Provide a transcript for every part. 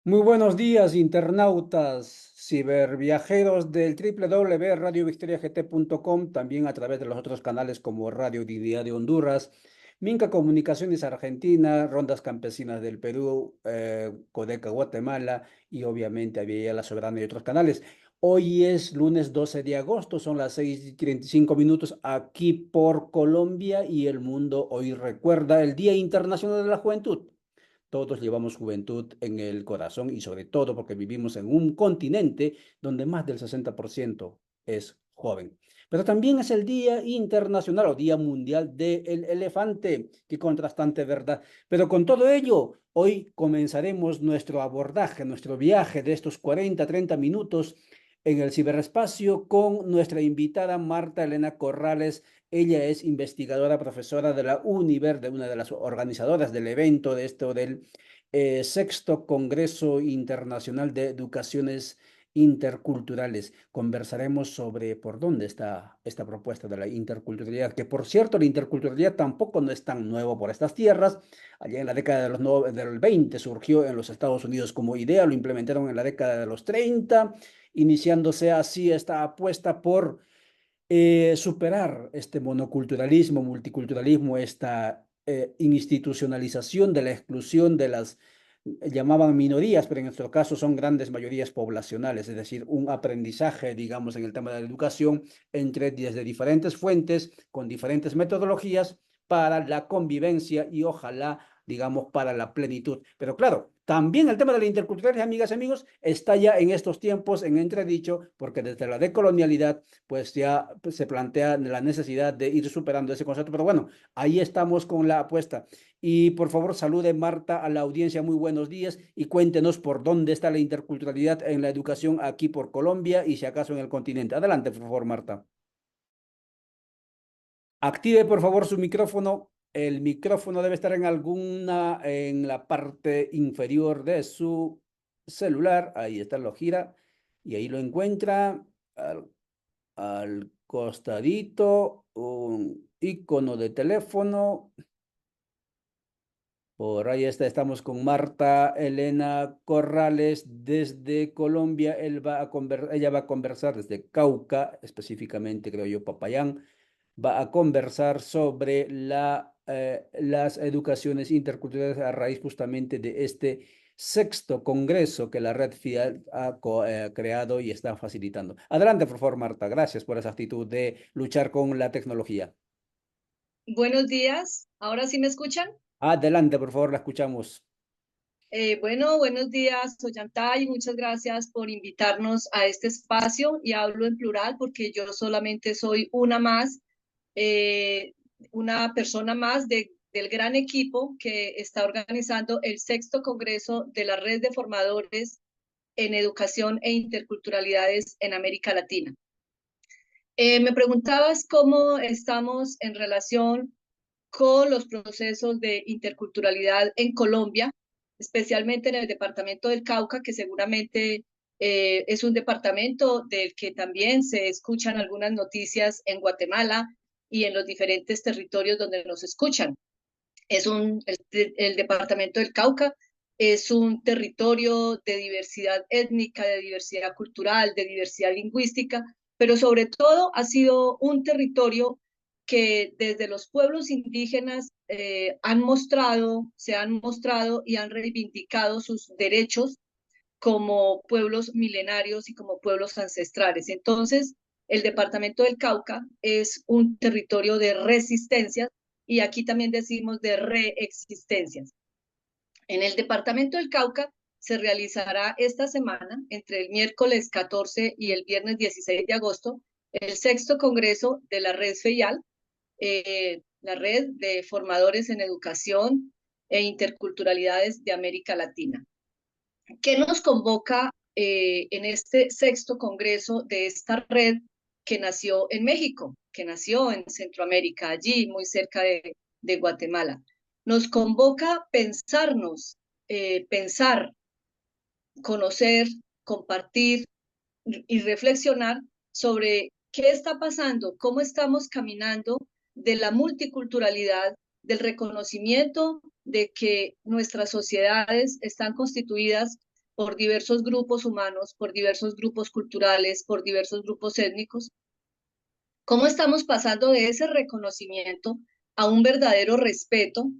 Muy buenos días, internautas, ciberviajeros del www.radiovictoriagt.com, también a través de los otros canales como Radio Dignidad de Honduras, Minca Comunicaciones Argentina, Rondas Campesinas del Perú, Codeca Guatemala y obviamente Avia La Soberana y otros canales. Hoy es lunes 12 de agosto, son las 6:35 aquí por Colombia y el mundo hoy recuerda el Día Internacional de la Juventud. Todos llevamos juventud en el corazón y sobre todo porque vivimos en un continente donde más del 60% es joven. Pero también es el Día Internacional o Día Mundial del Elefante. Qué contrastante, ¿verdad? Pero con todo ello, hoy comenzaremos nuestro abordaje, nuestro viaje de estos 40, 30 minutos en el ciberespacio con nuestra invitada Marta Elena Corrales. Ella es investigadora, profesora de la UNIVER, de una de las organizadoras del evento de esto del sexto Congreso Internacional de Educaciones Interculturales. Conversaremos sobre por dónde está esta propuesta de la interculturalidad, que por cierto, la interculturalidad tampoco no es tan nuevo por estas tierras. Allá en la década de del 20 surgió en los Estados Unidos como idea, lo implementaron en la década de los 30, iniciándose así esta apuesta por superar este monoculturalismo, multiculturalismo, esta institucionalización de la exclusión de las llamaban minorías, pero en nuestro caso son grandes mayorías poblacionales, es decir, un aprendizaje, digamos, en el tema de la educación desde diferentes fuentes, con diferentes metodologías para la convivencia y ojalá, digamos, para la plenitud. Pero claro, también el tema de la interculturalidad, amigas y amigos, está ya en estos tiempos en entredicho, porque desde la decolonialidad pues ya se plantea la necesidad de ir superando ese concepto. Pero bueno, ahí estamos con la apuesta. Y por favor, salude Marta a la audiencia, muy buenos días y cuéntenos por dónde está la interculturalidad en la educación aquí por Colombia y si acaso en el continente. Adelante, por favor, Marta. Active por favor su micrófono. El micrófono debe estar en la parte inferior de su celular. Ahí está, lo gira y ahí lo encuentra. Al costadito, un icono de teléfono. Por ahí está, estamos con Marta Elena Corrales desde Colombia. Ella va a conversar desde Cauca, específicamente, creo yo, Popayán. Va a conversar sobre las educaciones interculturales a raíz justamente de este sexto congreso que la Red FIAL ha creado y está facilitando. Adelante, por favor, Marta. Gracias por esa actitud de luchar con la tecnología. Buenos días, ¿ahora sí me escuchan? Adelante, por favor, la escuchamos. Buenos días, Ollantay, muchas gracias por invitarnos a este espacio y hablo en plural porque yo solamente soy una más, eh, una persona más del gran equipo que está organizando el sexto Congreso de la Red de Formadores en Educación e Interculturalidades en América Latina. Me preguntabas cómo estamos en relación con los procesos de interculturalidad en Colombia, especialmente en el departamento del Cauca, que seguramente es un departamento del que también se escuchan algunas noticias en Guatemala y en los diferentes territorios donde nos escuchan. El departamento del Cauca es un territorio de diversidad étnica, de diversidad cultural, de diversidad lingüística, pero sobre todo ha sido un territorio que desde los pueblos indígenas se han mostrado y han reivindicado sus derechos como pueblos milenarios y como pueblos ancestrales. Entonces, el departamento del Cauca es un territorio de resistencia y aquí también decimos de reexistencias. En el departamento del Cauca se realizará esta semana, entre el miércoles 14 y el viernes 16 de agosto, el sexto congreso de la Red FEIAL, la Red de Formadores en Educación e Interculturalidades de América Latina. ¿Qué nos convoca en este sexto congreso de esta red que nació en México, que nació en Centroamérica, allí muy cerca de Guatemala? Nos convoca pensarnos, pensar, conocer, compartir y reflexionar sobre qué está pasando, cómo estamos caminando de la multiculturalidad, del reconocimiento de que nuestras sociedades están constituidas por diversos grupos humanos, por diversos grupos culturales, por diversos grupos étnicos. ¿Cómo estamos pasando de ese reconocimiento a un verdadero respeto,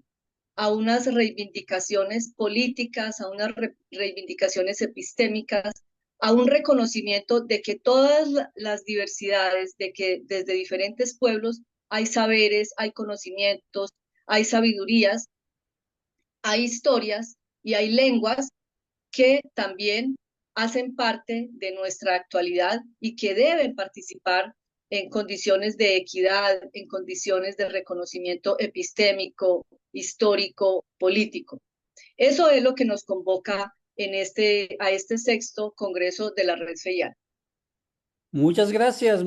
a unas reivindicaciones políticas, a unas reivindicaciones epistémicas, a un reconocimiento de que todas las diversidades, de que desde diferentes pueblos hay saberes, hay conocimientos, hay sabidurías, hay historias y hay lenguas que también hacen parte de nuestra actualidad y que deben participar en condiciones de equidad, en condiciones de reconocimiento epistémico, histórico, político? Eso es lo que nos convoca a este sexto Congreso de la Red FEIAL. Muchas gracias,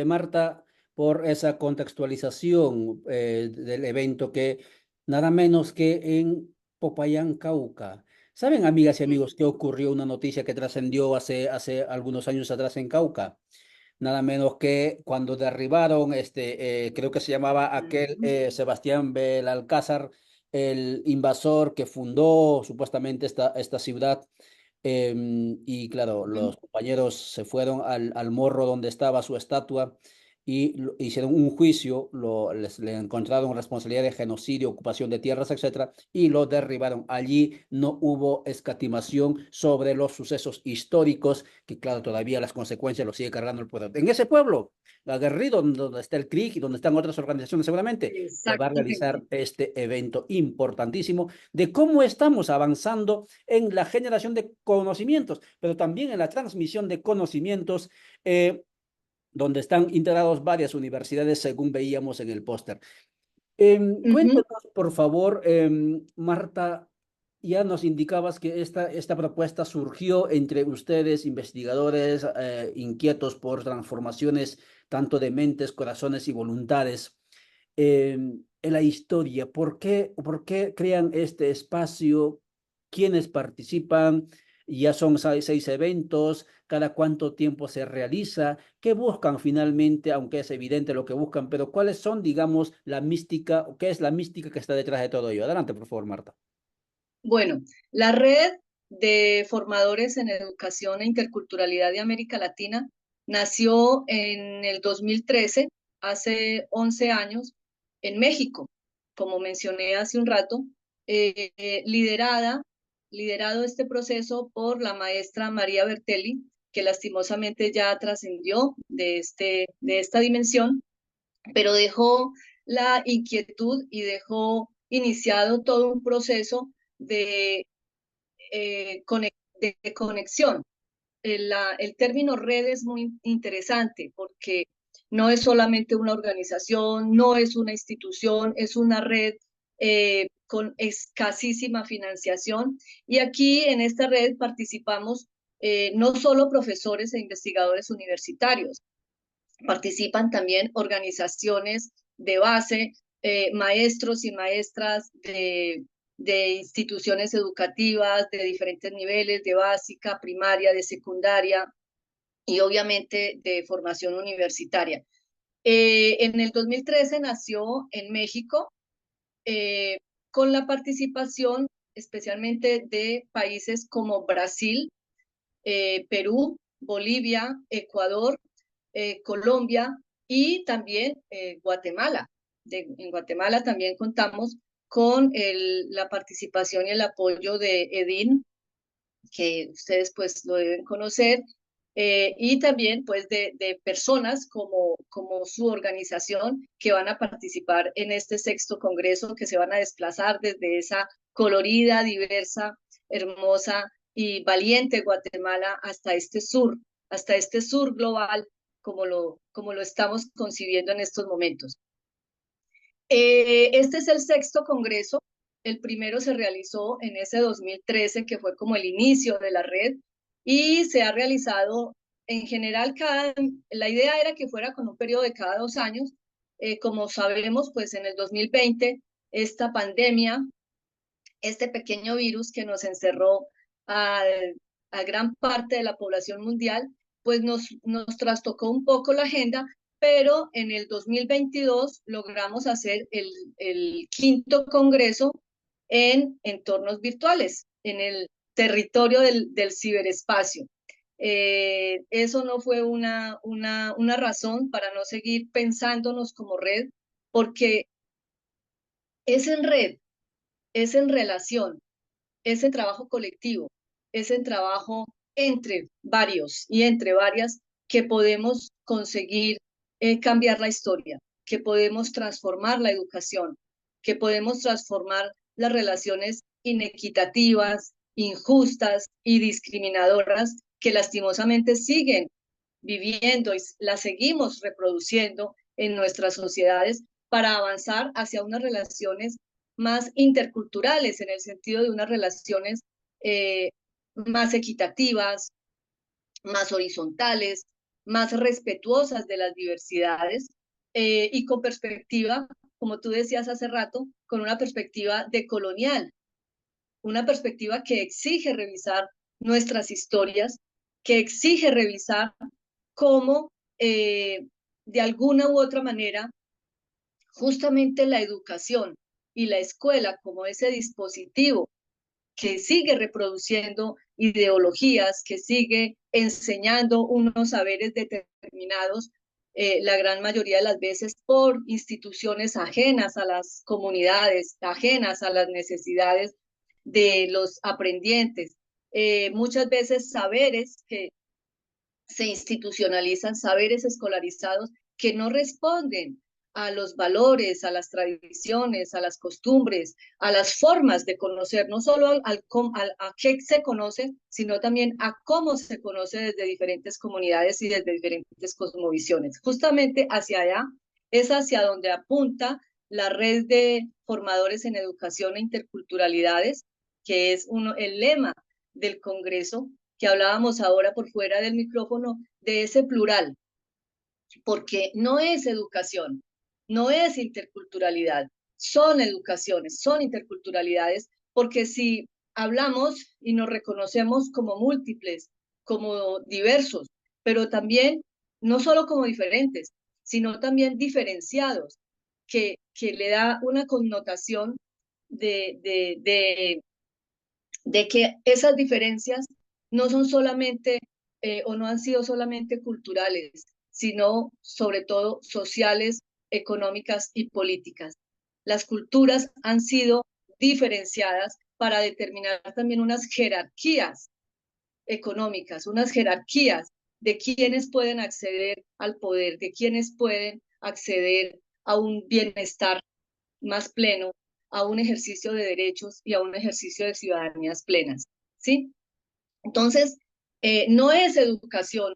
Marta, por esa contextualización del evento que nada menos que en Popayán, Cauca. ¿Saben, amigas y amigos, qué ocurrió? Una noticia que trascendió hace algunos años atrás en Cauca. Nada menos que cuando derribaron, creo que se llamaba aquel Sebastián Belalcázar, el invasor que fundó supuestamente esta ciudad. Y claro, los compañeros se fueron al morro donde estaba su estatua y hicieron un juicio, le encontraron responsabilidad de genocidio, ocupación de tierras, etcétera, y lo derribaron. Allí no hubo escatimación sobre los sucesos históricos, que claro, todavía las consecuencias lo sigue cargando el poder. En ese pueblo, aguerrido, donde está el CRIC y donde están otras organizaciones seguramente, se va a realizar Exactamente. este evento importantísimo de cómo estamos avanzando en la generación de conocimientos, pero también en la transmisión de conocimientos, donde están integrados varias universidades, según veíamos en el póster. Ujú. Cuéntanos, por favor, Marta, ya nos indicabas que esta propuesta surgió entre ustedes, investigadores inquietos por transformaciones tanto de mentes, corazones y voluntades. En la historia, por qué crean este espacio? ¿Quiénes participan? Ya son seis eventos, cada cuánto tiempo se realiza, qué buscan finalmente, aunque es evidente lo que buscan, pero cuáles son, digamos, la mística, o qué es la mística que está detrás de todo ello. Adelante, por favor, Marta. Bueno, la red de formadores en educación e interculturalidad de América Latina nació en el 2013, hace 11 años, en México, como mencioné hace un rato, liderado este proceso por la maestra María Bertelli, que lastimosamente ya trascendió de esta dimensión, pero dejó la inquietud y dejó iniciado todo un proceso de, de conexión. El término red es muy interesante porque no es solamente una organización, no es una institución, es una red con escasísima financiación. Y aquí en esta red participamos no solo profesores e investigadores universitarios, participan también organizaciones de base, maestros y maestras de instituciones educativas de diferentes niveles, de básica, primaria, de secundaria y obviamente de formación universitaria. En el 2013 nació en México eh, con la participación especialmente de países como Brasil, Perú, Bolivia, Ecuador, Colombia y también Guatemala. En Guatemala también contamos con la participación y el apoyo de EDIN, que ustedes pues lo deben conocer, y también pues de personas como su organización que van a participar en este sexto congreso, que se van a desplazar desde esa colorida, diversa, hermosa y valiente Guatemala hasta este sur global como lo estamos concibiendo en estos momentos. Este es el sexto congreso. El primero se realizó en ese 2013, que fue como el inicio de la red, y se ha realizado en general la idea era que fuera con un periodo de cada 2 años. Como sabemos, pues en el 2020, esta pandemia, este pequeño virus que nos encerró a, a gran parte de la población mundial, pues nos trastocó un poco la agenda, pero en el 2022 logramos hacer el quinto congreso en entornos virtuales, en el territorio del ciberespacio. Eso no fue una razón para no seguir pensándonos como red, porque es en red, es en relación, es en trabajo colectivo, es en trabajo entre varios y entre varias que podemos conseguir cambiar la historia, que podemos transformar la educación, que podemos transformar las relaciones inequitativas, injustas y discriminadoras que lastimosamente siguen viviendo y las seguimos reproduciendo en nuestras sociedades para avanzar hacia unas relaciones más interculturales, en el sentido de unas relaciones eh, más equitativas, más horizontales, más respetuosas de las diversidades y con perspectiva, como tú decías hace rato, con una perspectiva decolonial, una perspectiva que exige revisar nuestras historias, que exige revisar cómo de alguna u otra manera justamente la educación y la escuela como ese dispositivo que sigue reproduciendo ideologías, que sigue enseñando unos saberes determinados, la gran mayoría de las veces por instituciones ajenas a las comunidades, ajenas a las necesidades de los aprendientes. Muchas veces saberes que se institucionalizan, saberes escolarizados que no responden a los valores, a las tradiciones, a las costumbres, a las formas de conocer, no solo a qué se conoce, sino también a cómo se conoce desde diferentes comunidades y desde diferentes cosmovisiones. Justamente hacia allá es hacia donde apunta la red de formadores en educación e interculturalidades, que es el lema del Congreso, que hablábamos ahora por fuera del micrófono, de ese plural, porque no es educación, no es interculturalidad, son educaciones, son interculturalidades, porque si hablamos y nos reconocemos como múltiples, como diversos, pero también no solo como diferentes, sino también diferenciados, que le da una connotación de que esas diferencias no son solamente o no han sido solamente culturales, sino sobre todo sociales, económicas y políticas. Las culturas han sido diferenciadas para determinar también unas jerarquías económicas, unas jerarquías de quienes pueden acceder al poder, de quienes pueden acceder a un bienestar más pleno, a un ejercicio de derechos y a un ejercicio de ciudadanías plenas, ¿sí? Entonces, no es educación,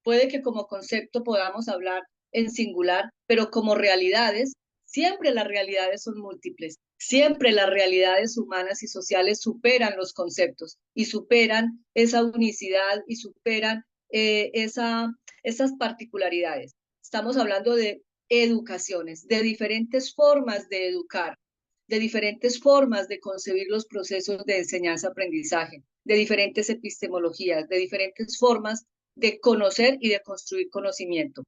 puede que como concepto podamos hablar en singular, pero como realidades, siempre las realidades son múltiples, siempre las realidades humanas y sociales superan los conceptos y superan esa unicidad y superan esas particularidades. Estamos hablando de educaciones, de diferentes formas de educar, de diferentes formas de concebir los procesos de enseñanza-aprendizaje, de diferentes epistemologías, de diferentes formas de conocer y de construir conocimiento.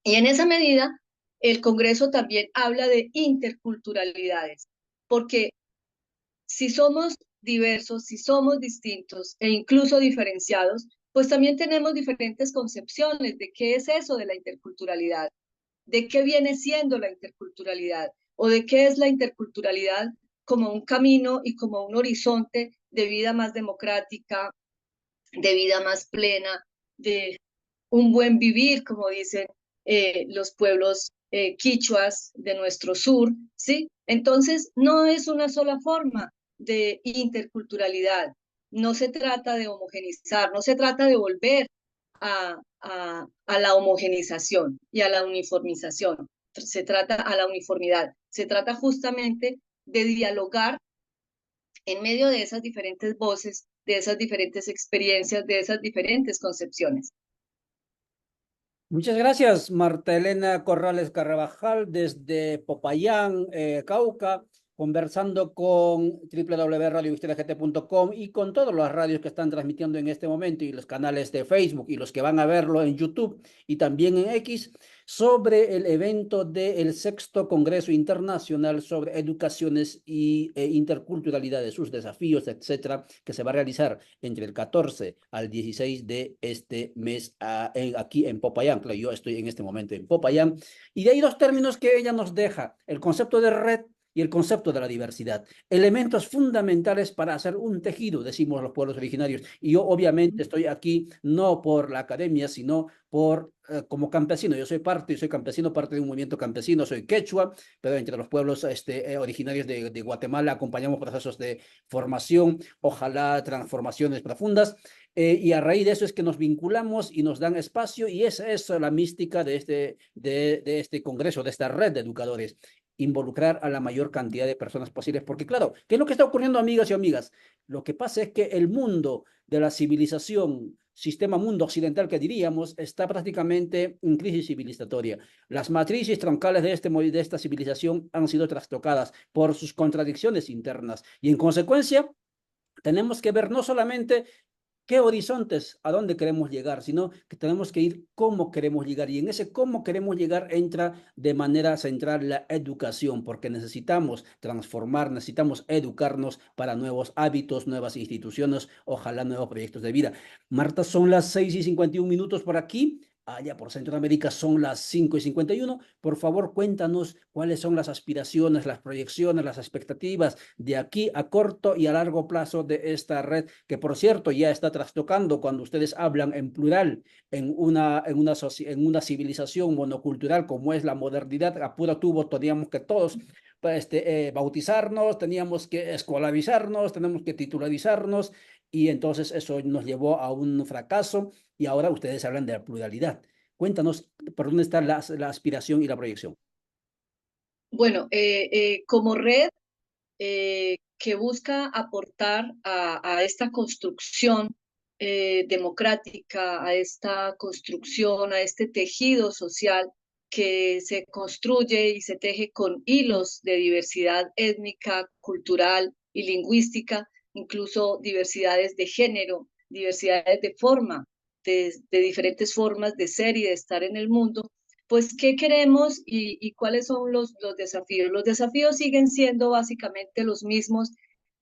Y en esa medida, el Congreso también habla de interculturalidades, porque si somos diversos, si somos distintos e incluso diferenciados, pues también tenemos diferentes concepciones de qué es eso de la interculturalidad, de qué viene siendo la interculturalidad o de qué es la interculturalidad como un camino y como un horizonte de vida más democrática, de vida más plena, de un buen vivir, como dicen los pueblos quichuas de nuestro sur, ¿sí? Entonces, no es una sola forma de interculturalidad, no se trata de homogenizar, no se trata de volver a la homogenización y a la uniformización, se trata a la uniformidad, se trata justamente de dialogar en medio de esas diferentes voces, de esas diferentes experiencias, de esas diferentes concepciones. Muchas gracias, Marta Elena Corrales Carvajal, desde Popayán, Cauca, conversando con www.radiovistelagt.com y con todas las radios que están transmitiendo en este momento y los canales de Facebook y los que van a verlo en YouTube y también en X, sobre el evento del sexto Congreso Internacional sobre Educaciones e Interculturalidades, sus desafíos, etcétera, que se va a realizar entre el 14 al 16 de este mes aquí en Popayán. Claro, yo estoy en este momento en Popayán. Y de ahí dos términos que ella nos deja, el concepto de red y el concepto de la diversidad. Elementos fundamentales para hacer un tejido, decimos los pueblos originarios. Y yo obviamente estoy aquí no por la academia, sino como campesino. Yo soy campesino, parte de un movimiento campesino, soy quechua, pero entre los pueblos originarios de Guatemala acompañamos procesos de formación, ojalá transformaciones profundas. Y a raíz de eso es que nos vinculamos y nos dan espacio, y esa es la mística de este congreso, de esta red de educadores, involucrar a la mayor cantidad de personas posibles, porque claro, ¿qué es lo que está ocurriendo, amigas y amigas? Lo que pasa es que el mundo de la civilización, sistema mundo occidental que diríamos, está prácticamente en crisis civilizatoria. Las matrices troncales de esta civilización han sido trastocadas por sus contradicciones internas, y en consecuencia tenemos que ver no solamente qué horizontes, a dónde queremos llegar, sino que tenemos que ir cómo queremos llegar. Y en ese cómo queremos llegar entra de manera central la educación, porque necesitamos transformar, necesitamos educarnos para nuevos hábitos, nuevas instituciones, ojalá nuevos proyectos de vida. Marta, son las 6:51 por aquí. Allá por Centroamérica son las 5:51. Por favor, cuéntanos cuáles son las aspiraciones, las proyecciones, las expectativas de aquí a corto y a largo plazo de esta red, que por cierto ya está trastocando cuando ustedes hablan en plural en una civilización monocultural como es la modernidad. A puro tubo teníamos que todos pues, bautizarnos, teníamos que escolarizarnos, tenemos que titularizarnos, y entonces eso nos llevó a un fracaso, y ahora ustedes hablan de la pluralidad. Cuéntanos por dónde está la aspiración y la proyección. Bueno, como red que busca aportar a esta construcción democrática, a esta construcción, a este tejido social que se construye y se teje con hilos de diversidad étnica, cultural y lingüística, incluso diversidades de género, diversidades de forma, de diferentes formas de ser y de estar en el mundo. Pues, ¿qué queremos y cuáles son los desafíos? Los desafíos siguen siendo básicamente los mismos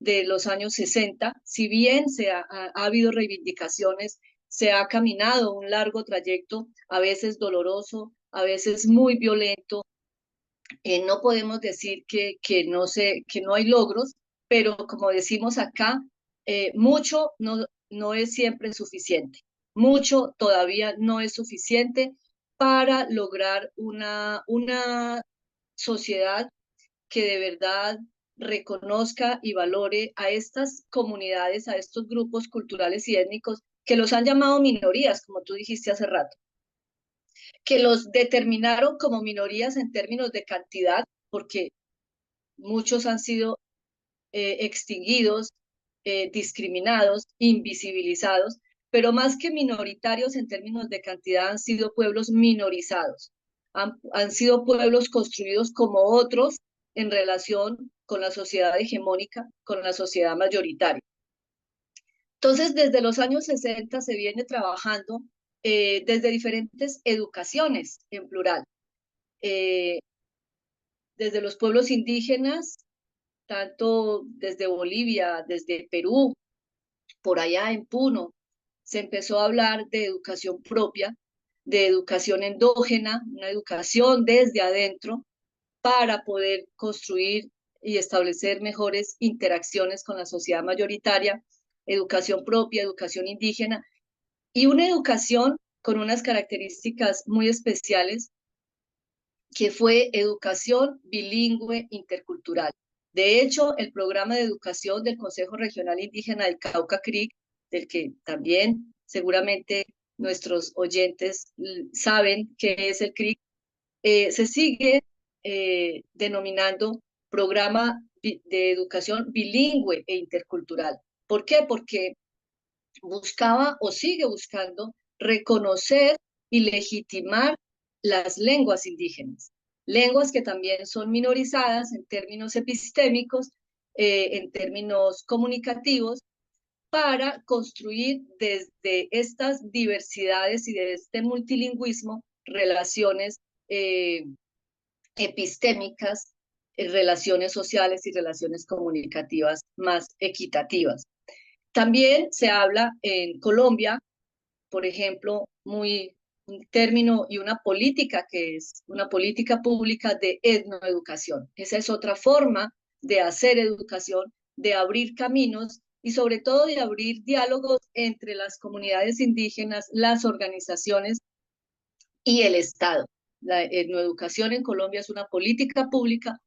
de los años 60. Si bien ha habido reivindicaciones, se ha caminado un largo trayecto, a veces doloroso, a veces muy violento. No podemos decir que no hay logros, pero como decimos acá, mucho no es siempre suficiente. Mucho todavía no es suficiente para lograr una sociedad que de verdad reconozca y valore a estas comunidades, a estos grupos culturales y étnicos que los han llamado minorías, como tú dijiste hace rato, que los determinaron como minorías en términos de cantidad, porque muchos han sido extinguidos, discriminados, invisibilizados, pero más que minoritarios en términos de cantidad han sido pueblos minorizados, han sido pueblos construidos como otros en relación con la sociedad hegemónica, con la sociedad mayoritaria. Entonces, desde los años 60 se viene trabajando desde diferentes educaciones en plural, eh, desde los pueblos indígenas, tanto desde Bolivia, desde Perú, por allá en Puno, se empezó a hablar de educación propia, de educación endógena, una educación desde adentro para poder construir y establecer mejores interacciones con la sociedad mayoritaria, educación propia, educación indígena y una educación con unas características muy especiales que fue educación bilingüe intercultural. De hecho, el programa de educación del Consejo Regional Indígena del Cauca CRIC, del que también seguramente nuestros oyentes saben qué es el CRIC, se sigue denominando programa de educación bilingüe e intercultural. ¿Por qué? Porque buscaba o sigue buscando reconocer y legitimar las lenguas indígenas, lenguas que también son minorizadas en términos epistémicos, en términos comunicativos, para construir desde estas diversidades y de este multilingüismo relaciones epistémicas, relaciones sociales y relaciones comunicativas más equitativas. También se habla en Colombia, por ejemplo, un término y una política que es una política pública de etnoeducación. Esa es otra forma de hacer educación, de abrir caminos y sobre todo de abrir diálogos entre las comunidades indígenas, las organizaciones y el Estado. La etnoeducación en Colombia es una política pública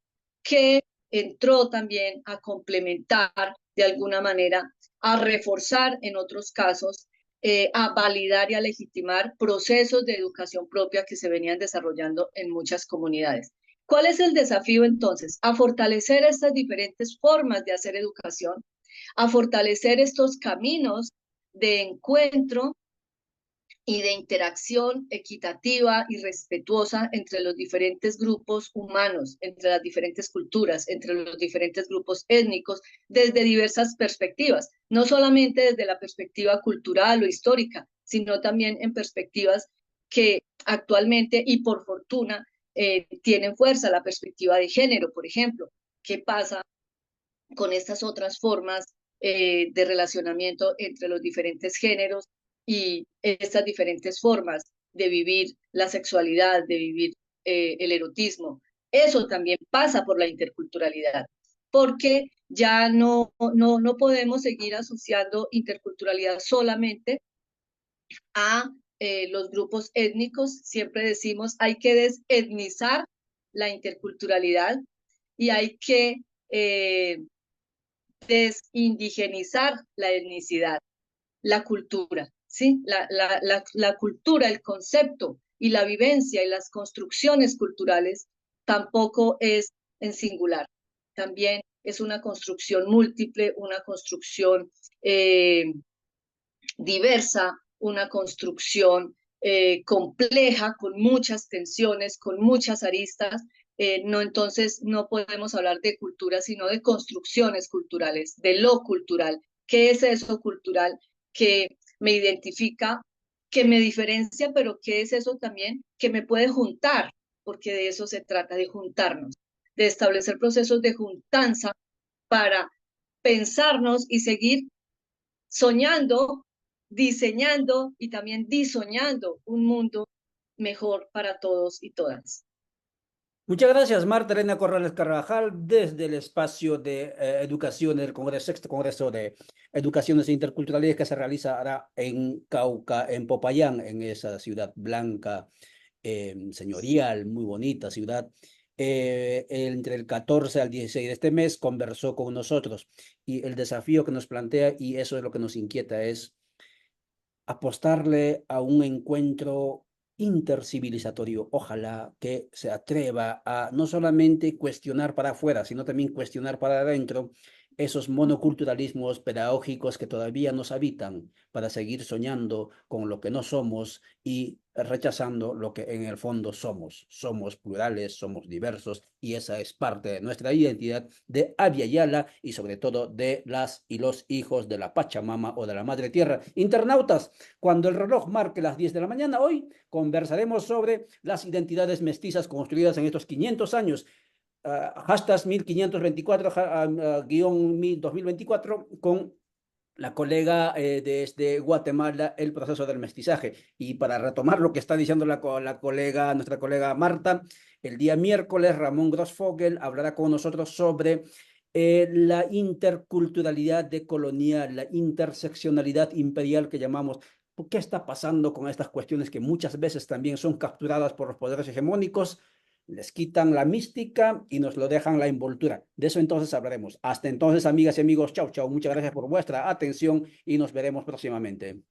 que entró también a complementar de alguna manera, a reforzar en otros casos, a validar y a legitimar procesos de educación propia que se venían desarrollando en muchas comunidades. ¿Cuál es el desafío entonces? A fortalecer estas diferentes formas de hacer educación, a fortalecer estos caminos de encuentro y de interacción equitativa y respetuosa entre los diferentes grupos humanos, entre las diferentes culturas, entre los diferentes grupos étnicos, desde diversas perspectivas, no solamente desde la perspectiva cultural o histórica, sino también en perspectivas que actualmente y por fortuna tienen fuerza, la perspectiva de género, por ejemplo. ¿Qué pasa con estas otras formas de relacionamiento entre los diferentes géneros y estas diferentes formas de vivir la sexualidad, de vivir el erotismo? Eso también pasa por la interculturalidad, porque ya no podemos seguir asociando interculturalidad solamente a los grupos étnicos. Siempre decimos hay que desetnizar la interculturalidad y hay que desindigenizar la etnicidad, la cultura, ¿sí? La cultura, el concepto y la vivencia y las construcciones culturales tampoco es en singular. También es una construcción múltiple, una construcción diversa, una construcción compleja, con muchas tensiones, con muchas aristas. No, entonces no podemos hablar de cultura, sino de construcciones culturales, de lo cultural. ¿Qué es eso cultural que me identifica, que me diferencia, pero qué es eso también que me puede juntar? Porque de eso se trata, de juntarnos, de establecer procesos de juntanza para pensarnos y seguir soñando, diseñando y también disoñando un mundo mejor para todos y todas. Muchas gracias, Marta Elena Corrales Carvajal, desde el espacio de educación del Congreso, Sexto Congreso de Educaciones e Interculturalidades que se realizará en Cauca, en Popayán, en esa ciudad blanca, señorial, muy bonita ciudad. Entre el 14 al 16 de este mes conversó con nosotros y el desafío que nos plantea, y eso es lo que nos inquieta, es apostarle a un encuentro intercivilizatorio. Ojalá que se atreva a no solamente cuestionar para afuera, sino también cuestionar para adentro esos monoculturalismos pedagógicos que todavía nos habitan para seguir soñando con lo que no somos y rechazando lo que en el fondo somos. Somos plurales, somos diversos y esa es parte de nuestra identidad de Abya Yala y sobre todo de las y los hijos de la Pachamama o de la Madre Tierra. Internautas, cuando el reloj marque las 10 de la mañana, hoy conversaremos sobre las identidades mestizas construidas en estos 500 años. Hashtag 1524, guión 2024, con la colega desde Guatemala, el proceso del mestizaje. Y para retomar lo que está diciendo nuestra colega Marta, el día miércoles Ramón Grossfogel hablará con nosotros sobre la interculturalidad decolonial, la interseccionalidad imperial que llamamos. ¿Qué está pasando con estas cuestiones que muchas veces también son capturadas por los poderes hegemónicos? Les quitan la mística y nos lo dejan la envoltura. De eso entonces hablaremos. Hasta entonces, amigas y amigos, chau, chau. Muchas gracias por vuestra atención y nos veremos próximamente.